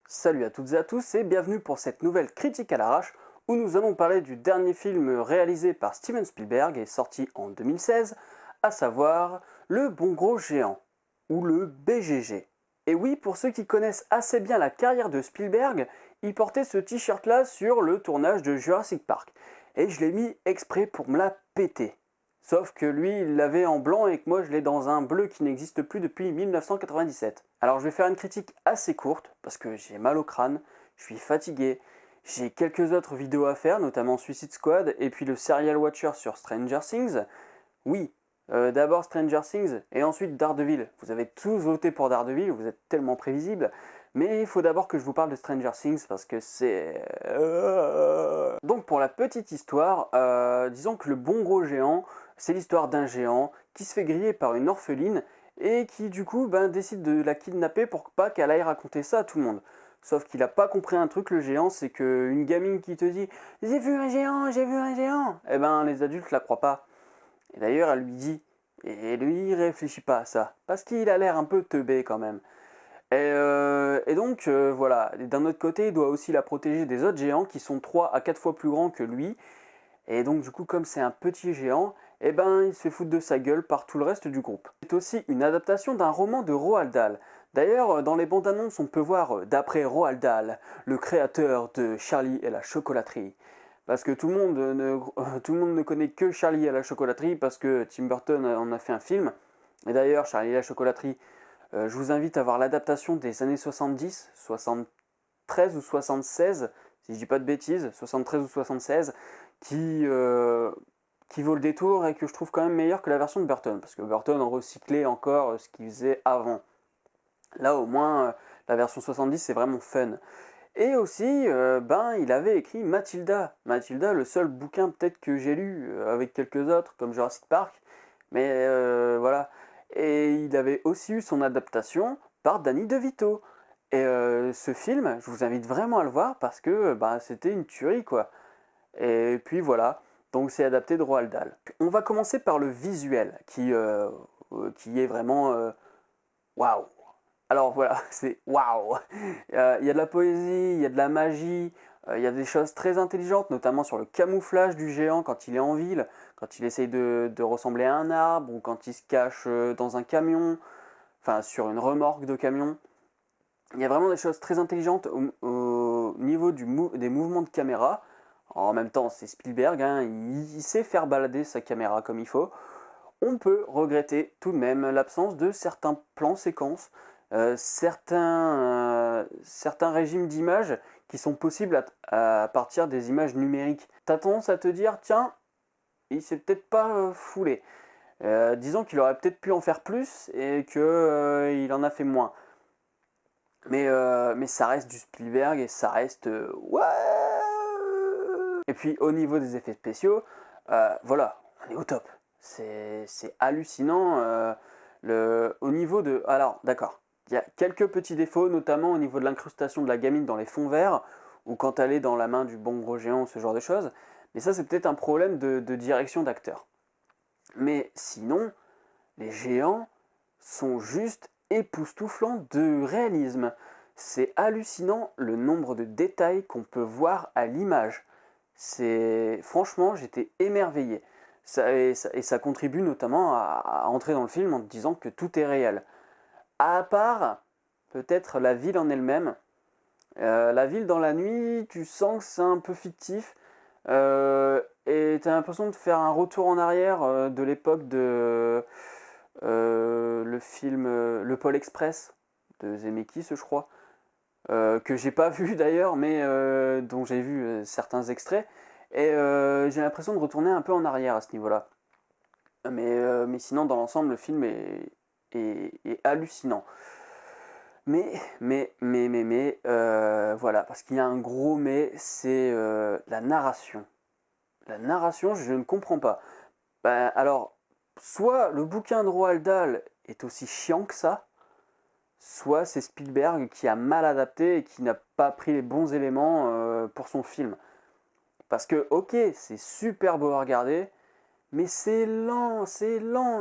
Salut à toutes et à tous et bienvenue pour cette nouvelle critique à l'arrache où nous allons parler du dernier film réalisé par Steven Spielberg et sorti en 2016, à savoir Le Bon Gros Géant, ou le BGG. Et oui, pour ceux qui connaissent assez bien la carrière de Spielberg, il portait ce t-shirt là sur le tournage de Jurassic Park. Et je l'ai mis exprès pour me la péter. Sauf que lui, il l'avait en blanc et que moi, je l'ai dans un bleu qui n'existe plus depuis 1997. Alors, je vais faire une critique assez courte, parce que j'ai mal au crâne, je suis fatigué, j'ai quelques autres vidéos à faire, notamment Suicide Squad, et puis le Serial Watcher sur Stranger Things. Oui, d'abord Stranger Things, et ensuite Daredevil. Vous avez tous voté pour Daredevil, vous êtes tellement prévisible. Mais il faut d'abord que je vous parle de Stranger Things parce que c'est... Donc pour la petite histoire, disons que le bon gros géant, c'est l'histoire d'un géant qui se fait griller par une orpheline et qui du coup décide de la kidnapper pour pas qu'elle aille raconter ça à tout le monde. Sauf qu'il a pas compris un truc le géant, c'est qu'une gamine qui te dit j'ai vu un géant, j'ai vu un géant, eh ben les adultes la croient pas. Et d'ailleurs elle lui dit, et lui il réfléchit pas à ça, parce qu'il a l'air un peu teubé quand même. Et donc voilà, d'un autre côté il doit aussi la protéger des autres géants qui sont 3 à 4 fois plus grands que lui. Et donc du coup comme c'est un petit géant, eh ben il se fait foutre de sa gueule par tout le reste du groupe. C'est aussi une adaptation d'un roman de Roald Dahl. D'ailleurs dans les bandes annonces on peut voir d'après Roald Dahl, le créateur de Charlie et la chocolaterie. Parce que tout le monde ne connaît que Charlie et la chocolaterie parce que Tim Burton en a fait un film. Et d'ailleurs Charlie et la chocolaterie, je vous invite à voir l'adaptation des années 70, 73 ou 76, si je dis pas de bêtises, 73 ou 76, qui, euh, qui vaut le détour et que je trouve quand même meilleur que la version de Burton, parce que Burton recyclait encore ce qu'il faisait avant. Là au moins, la version 70 c'est vraiment fun. Et aussi, il avait écrit Mathilda. Mathilda, le seul bouquin peut-être que j'ai lu, avec quelques autres, comme Jurassic Park, mais voilà. Et il avait aussi eu son adaptation par Danny DeVito. Et ce film, je vous invite vraiment à le voir parce que c'était une tuerie quoi. Et puis voilà, donc c'est adapté de Roald Dahl. On va commencer par le visuel qui est vraiment waouh. Alors voilà, c'est waouh. Il y a de la poésie, il y a de la magie, il y a des choses très intelligentes, notamment sur le camouflage du géant quand il est en ville, quand il essaye de ressembler à un arbre ou quand il se cache dans un camion, enfin sur une remorque de camion. Il y a vraiment des choses très intelligentes au niveau des mouvements de caméra. En même temps, c'est Spielberg, hein, il sait faire balader sa caméra comme il faut. On peut regretter tout de même l'absence de certains plans séquences, certains régimes d'images qui sont possibles à partir des images numériques. T'as tendance à te dire, tiens, il s'est peut-être pas foulé. Disons qu'il aurait peut-être pu en faire plus et qu'il en a fait moins. Mais ça reste du Spielberg et ça reste... ouais. Et puis au niveau des effets spéciaux, voilà, on est au top. C'est hallucinant. Au niveau de... Alors, d'accord. Il y a quelques petits défauts, notamment au niveau de l'incrustation de la gamine dans les fonds verts, ou quand elle est dans la main du bon gros géant, ce genre de choses. Mais ça, c'est peut-être un problème de direction d'acteur. Mais sinon, les géants sont juste époustouflants de réalisme. C'est hallucinant le nombre de détails qu'on peut voir à l'image. Franchement, j'étais émerveillé. Ça contribue notamment à entrer dans le film en te disant que tout est réel. À part peut-être la ville en elle-même. La ville dans la nuit, tu sens que c'est un peu fictif. Et tu as l'impression de faire un retour en arrière de l'époque de le film Le Pôle Express de Zemeckis, je crois. Que j'ai pas vu d'ailleurs, mais dont j'ai vu certains extraits. Et j'ai l'impression de retourner un peu en arrière à ce niveau-là. Mais sinon, dans l'ensemble, le film est hallucinant. Voilà, parce qu'il y a un gros mais, c'est la narration. La narration, je ne comprends pas. Alors, soit le bouquin de Roald Dahl est aussi chiant que ça, soit c'est Spielberg qui a mal adapté et qui n'a pas pris les bons éléments pour son film. Parce que, ok, c'est super beau à regarder, mais c'est lent,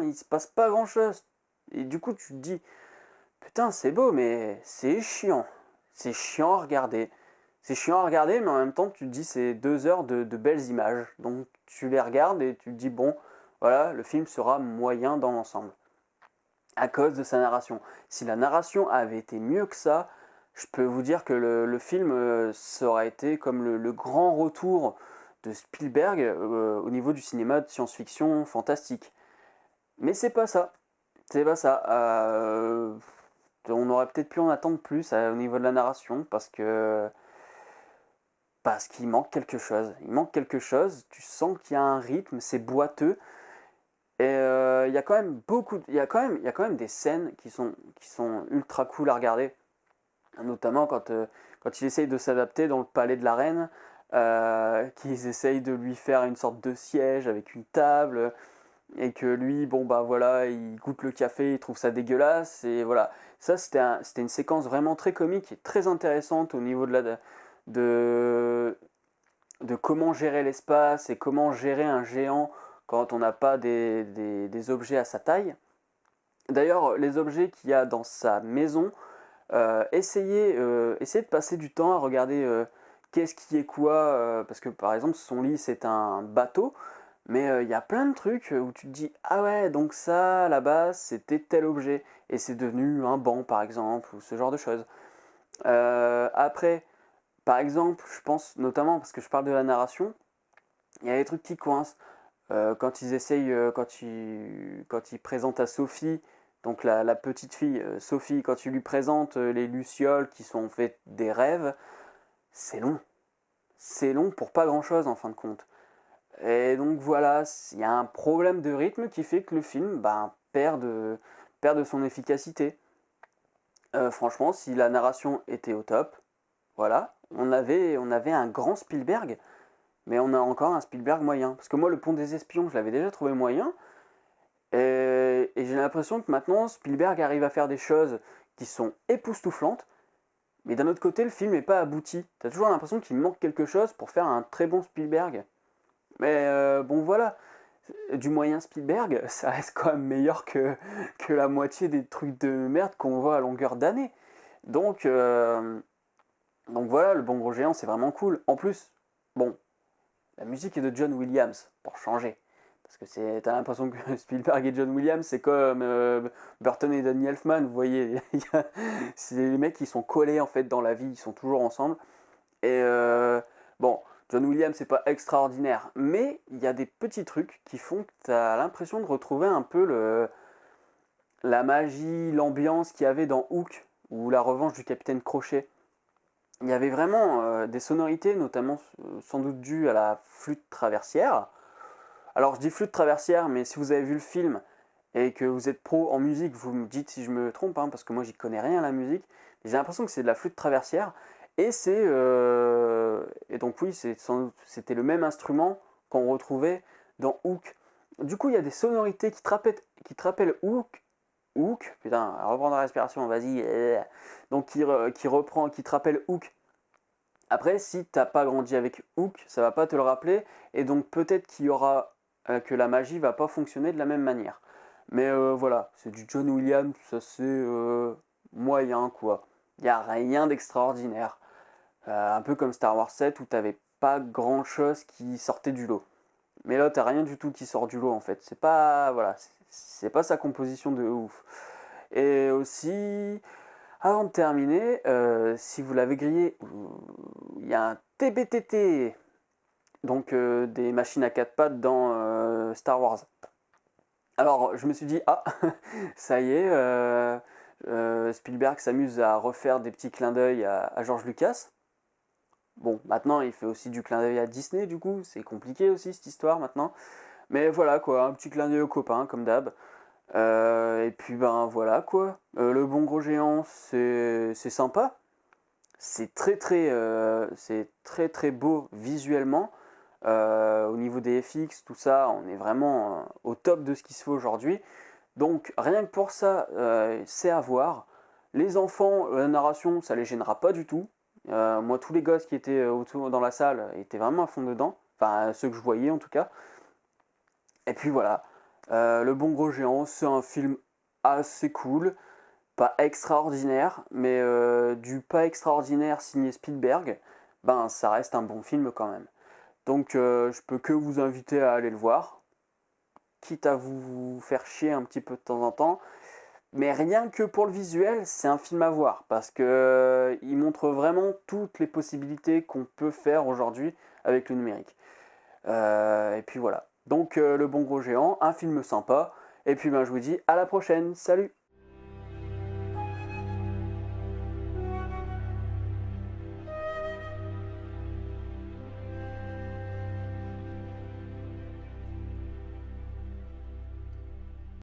il se passe pas grand chose. Et du coup, tu te dis, putain, c'est beau, mais c'est chiant. C'est chiant à regarder. C'est chiant à regarder, mais en même temps, tu te dis, c'est 2 heures de belles images. Donc, tu les regardes et tu te dis, bon, voilà, le film sera moyen dans l'ensemble. À cause de sa narration. Si la narration avait été mieux que ça, je peux vous dire que le film ça aurait été comme le grand retour de Spielberg au niveau du cinéma de science-fiction fantastique. Mais c'est pas ça. C'est pas ça. On aurait peut-être pu en attendre plus au niveau de la narration parce qu'il manque quelque chose. Il manque quelque chose. Tu sens qu'il y a un rythme, c'est boiteux. Et il y a quand même il y a quand même des scènes qui sont ultra cool à regarder. Notamment quand il essaye de s'adapter dans le palais de la reine, qu'ils essayent de lui faire une sorte de siège avec une table, et que lui, bon bah voilà, il goûte le café, il trouve ça dégueulasse, et voilà. Ça, c'était une séquence vraiment très comique et très intéressante au niveau de, de comment gérer l'espace et comment gérer un géant quand on n'a pas des objets à sa taille. D'ailleurs, les objets qu'il y a dans sa maison, essayez de passer du temps à regarder qu'est-ce qui est quoi, parce que par exemple son lit c'est un bateau, mais il y a plein de trucs où tu te dis ah ouais donc ça à la base c'était tel objet et c'est devenu un banc par exemple ou ce genre de choses. Après par exemple je pense notamment parce que je parle de la narration, il y a des trucs qui coincent. Quand ils essayent, quand ils présentent à Sophie, donc la petite fille, Sophie, quand tu lui présentes les lucioles qui sont en fait des rêves, c'est long. C'est long pour pas grand chose en fin de compte. Et donc voilà, il y a un problème de rythme qui fait que le film perd de son efficacité. Franchement, si la narration était au top, voilà, on avait un grand Spielberg, mais on a encore un Spielberg moyen. Parce que moi, Le Pont des Espions, je l'avais déjà trouvé moyen. Et j'ai l'impression que maintenant, Spielberg arrive à faire des choses qui sont époustouflantes. Mais d'un autre côté, le film n'est pas abouti. T'as toujours l'impression qu'il manque quelque chose pour faire un très bon Spielberg. Mais bon, voilà. Du moyen Spielberg, ça reste quand même meilleur que la moitié des trucs de merde qu'on voit à longueur d'année. Donc, donc voilà, Le Bon Gros Géant, c'est vraiment cool. En plus, bon, la musique est de John Williams, pour changer. Parce que t'as l'impression que Spielberg et John Williams, c'est comme Burton et Danny Elfman, vous voyez. C'est les mecs qui sont collés en fait dans la vie, ils sont toujours ensemble. Et bon, John Williams, c'est pas extraordinaire, mais il y a des petits trucs qui font que t'as l'impression de retrouver un peu la magie, l'ambiance qu'il y avait dans Hook, ou La Revanche du Capitaine Crochet. Il y avait vraiment des sonorités, notamment sans doute dues à la flûte traversière. Alors je dis flûte traversière, mais si vous avez vu le film et que vous êtes pro en musique, vous me dites si je me trompe, hein, parce que moi j'y connais rien à la musique. J'ai l'impression que c'est de la flûte traversière, et donc oui, c'était le même instrument qu'on retrouvait dans Hook. Du coup, il y a des sonorités qui te rappellent Hook. Hook, putain, reprendre la respiration, vas-y. Donc qui te rappelle Hook. Après, si t'as pas grandi avec Hook, ça va pas te le rappeler, et donc peut-être qu'il y aura que la magie va pas fonctionner de la même manière. Mais voilà, c'est du John Williams, ça c'est moyen quoi. Il y a rien d'extraordinaire. Un peu comme Star Wars 7 où t'avais pas grand chose qui sortait du lot. Mais là, t'as rien du tout qui sort du lot en fait. C'est pas voilà, c'est pas sa composition de ouf. Et aussi, avant de terminer, si vous l'avez grillé, il y a un TBTT, donc des machines à 4 pattes dans Star Wars. Alors je me suis dit, ah, ça y est, Spielberg s'amuse à refaire des petits clins d'œil à George Lucas. Bon, maintenant il fait aussi du clin d'œil à Disney, du coup, c'est compliqué aussi cette histoire maintenant. Mais voilà quoi, un petit clin d'œil aux copains, comme d'hab. Et puis ben voilà quoi. Le Bon Gros Géant, c'est sympa. C'est très très beau visuellement. Au niveau des FX, tout ça, on est vraiment au top de ce qui se fait aujourd'hui. Donc rien que pour ça, c'est à voir. Les enfants, la narration, ça les gênera pas du tout. Moi, tous les gosses qui étaient autour dans la salle étaient vraiment à fond dedans. Enfin, ceux que je voyais en tout cas. Et puis voilà, Le Bon Gros Géant, c'est un film assez cool. pas extraordinaire, mais du pas extraordinaire signé Spielberg, ben ça reste un bon film quand même. Donc je peux que vous inviter à aller le voir, quitte à vous faire chier un petit peu de temps en temps. Mais rien que pour le visuel, c'est un film à voir, parce que il montre vraiment toutes les possibilités qu'on peut faire aujourd'hui avec le numérique. Et puis voilà. Donc Le Bon Gros Géant, un film sympa. Et puis ben, je vous dis à la prochaine. Salut!